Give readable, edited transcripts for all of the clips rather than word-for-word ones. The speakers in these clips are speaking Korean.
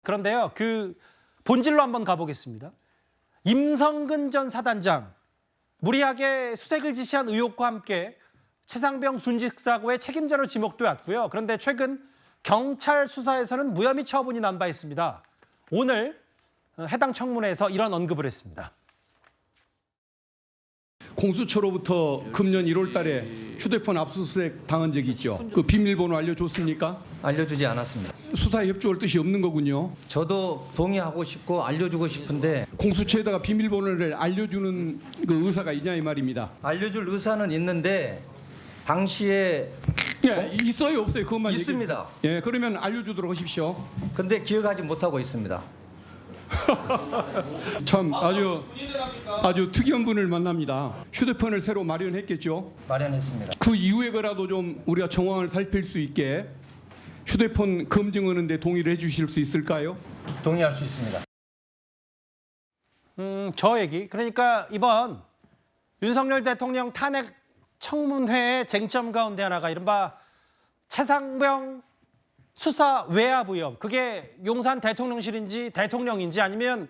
그런데요, 그 본질로 한번 가보겠습니다. 임성근 전 사단장, 무리하게 수색을 지시한 의혹과 함께 최상병 순직 사고의 책임자로 지목돼 왔고요. 그런데 최근 경찰 수사에서는 무혐의 처분이 난 바 있습니다. 오늘 해당 청문회에서 이런 언급을 했습니다. 공수처로부터 금년 1월 달에 휴대폰 압수수색 당한 적이 있죠. 그 비밀번호 알려줬습니까? 알려주지 않았습니다. 수사에 협조할 뜻이 없는 거군요. 저도 동의하고 싶고 알려주고 싶은데 공수처에다가 비밀번호를 알려주는 그 의사가 있냐 이 말입니다. 알려줄 의사는 있는데 당시에 예, 있어요 없어요 그것만 있습니다. 예, 그러면 알려주도록 하십시오. 근데 기억하지 못하고 있습니다. 참 아주 특이한 분을 만납니다. 휴대폰을 새로 마련했겠죠. 마련했습니다. 그 이후에라도 좀 우리가 정황을 살필 수 있게 휴대폰 검증하는데 동의를 해주실 수 있을까요? 동의할 수 있습니다. 저 얘기. 그러니까 이번 윤석열 대통령 탄핵 청문회의 쟁점 가운데 하나가 이른바 최상병 수사 외압 의혹. 그게 용산 대통령실인지 대통령인지 아니면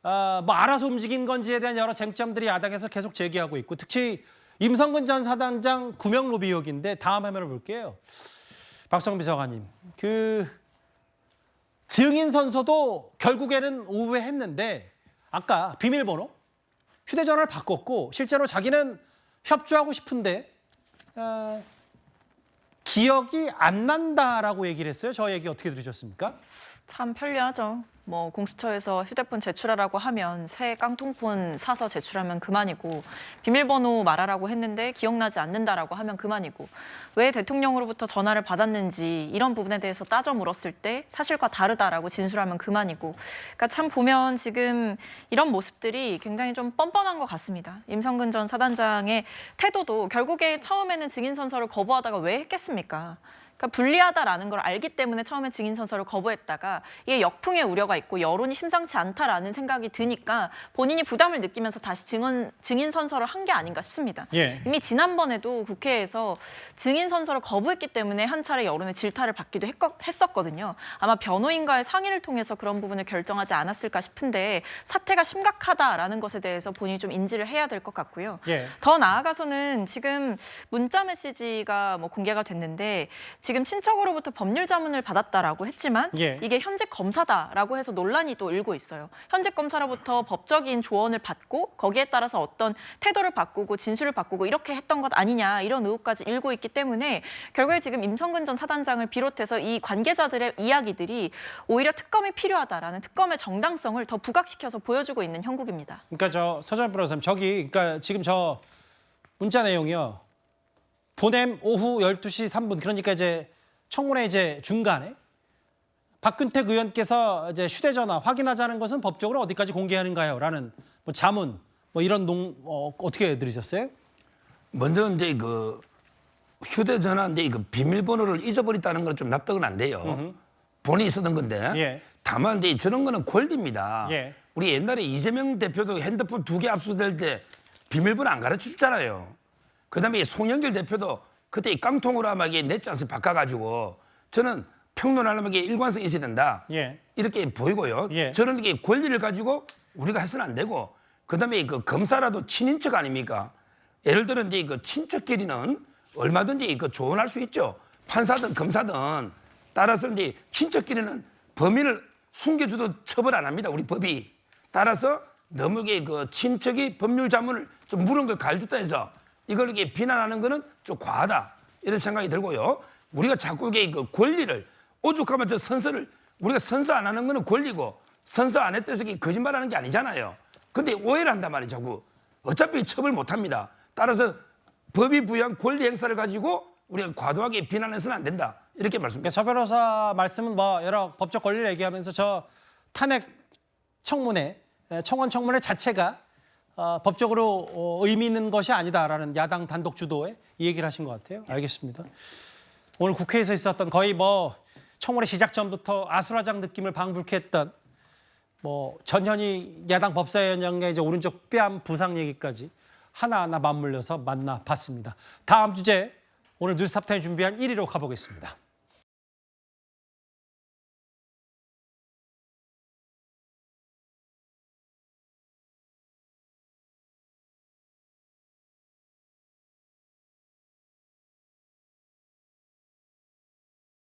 뭐 알아서 움직인 건지에 대한 여러 쟁점들이 야당에서 계속 제기하고 있고, 특히 임성근 전 사단장 구명 로비 의혹인데 다음 화면을 볼게요. 박성훈 비서관님, 그 증인 선서도 결국에는 오해했는데 아까 비밀번호, 휴대전화를 바꿨고 실제로 자기는 협조하고 싶은데 기억이 안 난다라고 얘기를 했어요. 저 얘기 어떻게 들으셨습니까? 참 편리하죠. 뭐 공수처에서 휴대폰 제출하라고 하면 새 깡통폰 사서 제출하면 그만이고, 비밀번호 말하라고 했는데 기억나지 않는다라고 하면 그만이고, 왜 대통령으로부터 전화를 받았는지 이런 부분에 대해서 따져 물었을 때 사실과 다르다라고 진술하면 그만이고, 그러니까 참 보면 지금 이런 모습들이 굉장히 좀 뻔뻔한 것 같습니다. 임성근 전 사단장의 태도도 결국에 처음에는 증인 선서를 거부하다가 왜 했겠습니까? 그러니까 불리하다라는 걸 알기 때문에 처음에 증인 선서를 거부했다가 이게 역풍의 우려가 있고 여론이 심상치 않다라는 생각이 드니까 본인이 부담을 느끼면서 다시 증인 선서를 한 게 아닌가 싶습니다. 예. 이미 지난번에도 국회에서 증인 선서를 거부했기 때문에 한 차례 여론의 질타를 받기도 했었거든요. 아마 변호인과의 상의를 통해서 그런 부분을 결정하지 않았을까 싶은데 사태가 심각하다라는 것에 대해서 본인이 좀 인지를 해야 될 것 같고요. 예. 더 나아가서는 지금 문자 메시지가 뭐 공개가 됐는데 지금 친척으로부터 법률 자문을 받았다라고 했지만 예. 이게 현직 검사다라고 해서 논란이 또 일고 있어요. 현직 검사로부터 법적인 조언을 받고 거기에 따라서 어떤 태도를 바꾸고 진술을 바꾸고 이렇게 했던 것 아니냐, 이런 의혹까지 일고 있기 때문에 결국에 지금 임성근 전 사단장을 비롯해서 이 관계자들의 이야기들이 오히려 특검이 필요하다라는 특검의 정당성을 더 부각시켜서 보여주고 있는 형국입니다. 그러니까 저 서전 변호사님, 저기 그러니까 지금 저 문자 내용이요. 보냄 오후 12시 3분, 그러니까 이제 청문회 이제 중간에 박근택 의원께서 이제 휴대전화 확인하자는 것은 법적으로 어디까지 공개하는가요? 라는 뭐 자문, 뭐 이런 어떻게 들으셨어요? 먼저 이제 그 휴대전화인데 그 비밀번호를 잊어버렸다는 건 좀 납득은 안 돼요. 본인이 쓰던 건데. 예. 다만 이제 저런 거는 권리입니다. 예. 우리 옛날에 이재명 대표도 핸드폰 2개 압수될 때 비밀번호 안 가르쳐 줬잖아요. 그다음에 송영길 대표도 그때 이 깡통으로 아마 이게 넷장씩 바꿔가지고, 저는 평론하려면 이게 일관성 있어야 된다. 예. 이렇게 보이고요. 예. 저는 이게 권리를 가지고 우리가 해서는 안 되고, 그다음에 그 검사라도 친인척 아닙니까? 예를 들어 이제 그 친척끼리는 얼마든지 그 조언할 수 있죠. 판사든 검사든. 따라서 이제 친척끼리는 범인을 숨겨줘도 처벌 안 합니다. 우리 법이. 따라서 너무 이게 그 친척이 법률 자문을 좀 물은 걸 가르쳤다 해서 이걸 이렇게 비난하는 거는 좀 과하다, 이런 생각이 들고요. 우리가 자꾸 이게 그 권리를 오죽하면 저 선서를 우리가 선서 안 하는 거는 권리고, 선서 안 했다 해서 거짓말하는 게 아니잖아요. 근데 오해를 한단 말이에요. 자꾸 어차피 처벌 못 합니다. 따라서 법이 부여한 권리 행사를 가지고 우리가 과도하게 비난해서는 안 된다, 이렇게 말씀드립니다. 서 변호사 말씀은 뭐 여러 법적 권리를 얘기하면서 저 탄핵 청문회, 청원 청문회 자체가 법적으로 의미 있는 것이 아니다라는 야당 단독 주도의 이 얘기를 하신 것 같아요. 알겠습니다. 오늘 국회에서 있었던 거의 뭐 청문회 시작 전부터 아수라장 느낌을 방불케 했던 뭐 전현희 야당 법사위원장의 이제 오른쪽 뺨 부상 얘기까지 하나하나 맞물려서 만나봤습니다. 다음 주제 오늘 뉴스탑10이 준비한 1위로 가보겠습니다.